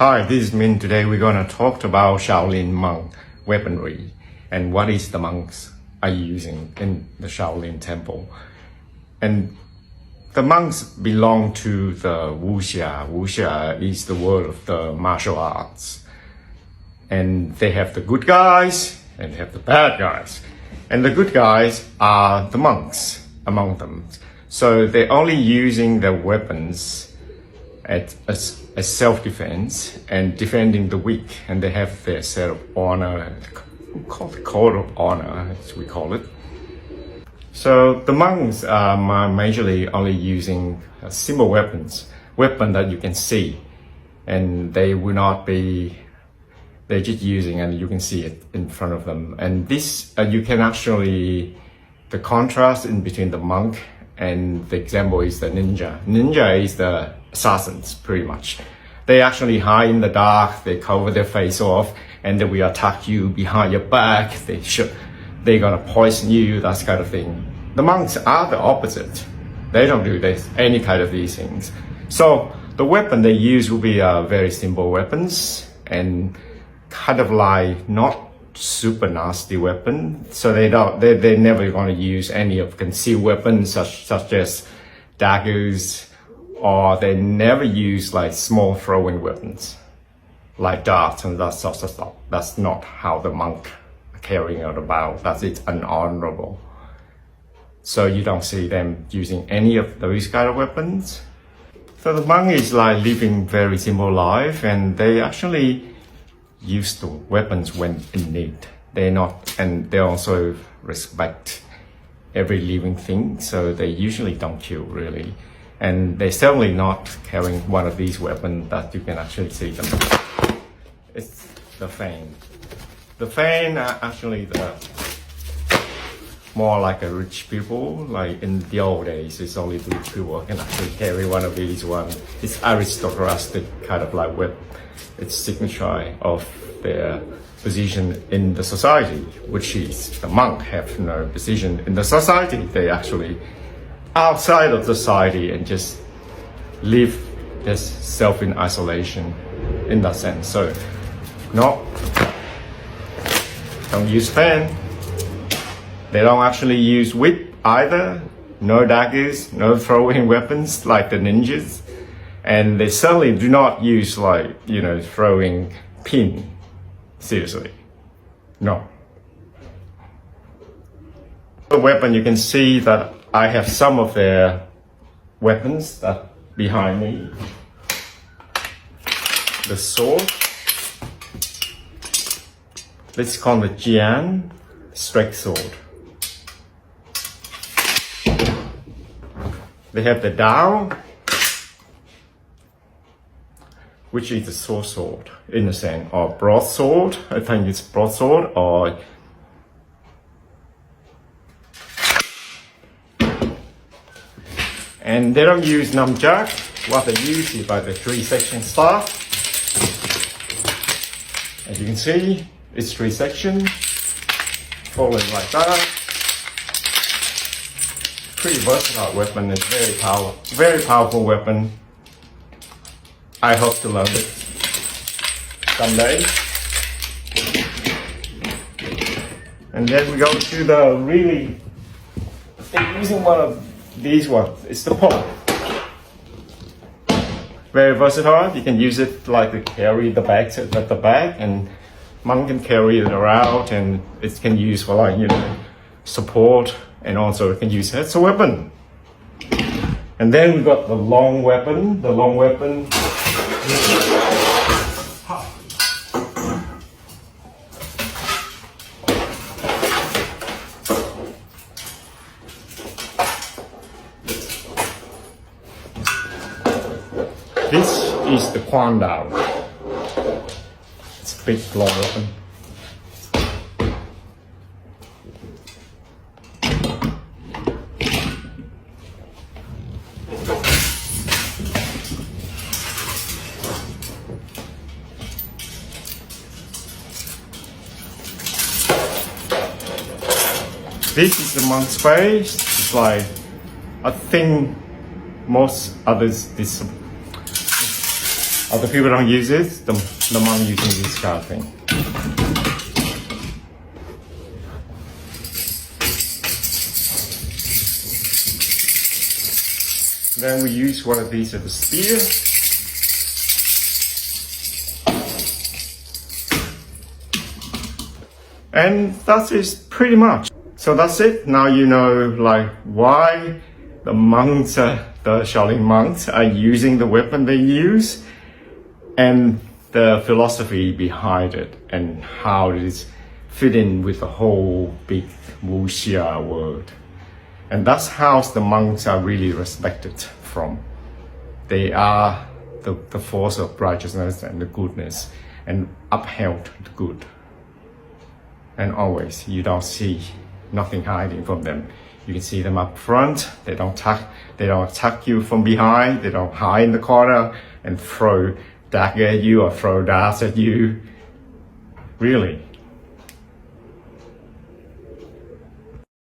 Hi, this is Min. Today we're going to talk about Shaolin monk weaponry and what is the monks are using in the Shaolin temple. And the monks belong to the wuxia. Wuxia is the world of the martial arts. And they have the good guys and they have the bad guys. And the good guys are the monks among them. So they're only using their weapons as self-defense and defending the weak, and they have their set of honor, called the code of honor, as we call it. So the monks are majorly only using simple weapon that you can see, and they will not be. They're just using, and you can see it in front of them. And this you can actually the contrast in between the monk and the example is the ninja. Ninja is the assassins, pretty much. They actually hide in the dark, they cover their face off, and then we attack you behind your back, they're gonna poison you, that kind of thing. The monks are the opposite. They don't do any kind of these things. So the weapon they use will be very simple weapons and kind of like not super nasty weapon. So they're never gonna use any of concealed weapons such as daggers, or they never use like small throwing weapons like darts and that sort of stuff. That's not how the monk are carrying out about. It's unhonorable. So you don't see them using any of those kind of weapons. So the monk is like living very simple life, and they actually use the weapons when in need. And they also respect every living thing, so they usually don't kill really. And they're certainly not carrying one of these weapons that you can actually see them. It's the fan. The fan are actually more like a rich people. Like in the old days, it's only rich people who can actually carry one of these ones. It's aristocratic kind of like weapon. It's signature of their position in the society, which is the monk have no position in the society. They actually outside of society and just live as self in isolation in that sense. So no, don't use fan. They don't actually use whip either. No daggers, no throwing weapons like the ninjas. And they certainly do not use throwing pin. Seriously, no. The weapon, you can see that I have some of their weapons that behind me. The sword. Let's call it Jian, straight sword. They have the Dao, which is a sword in a sense, or broadsword. I think it's broadsword, or and they don't use nunchuck. What they use is like the 3-section staff. As you can see, it's 3-section, folded like that. Pretty versatile weapon. It's very powerful weapon. I hope to learn it someday. And then we go to the really, they're using one of these ones. It's the pole. Very versatile. You can use it like to carry the bags at the back, and monk can carry it around, and it can use for support, and also it can use as a weapon. And then we got the long weapon. The long weapon. This is the Quan Dao. It's a big long weapon. This is the monk's face. It's like, I think most others Other people don't use it, the monk using this kind of thing. Then we use one of these as a spear. And that is pretty much. So that's it. Now you know like why the monks, the Shaolin monks are using the weapon they use and the philosophy behind it and how it is fit in with the whole big wuxia world. And that's how the monks are really respected from. They are the force of righteousness and the goodness and upheld the good. And always, you don't see nothing hiding from them. You can see them up front. They don't attack you from behind. They don't hide in the corner and throw dagger at you or throw darts at you. Really.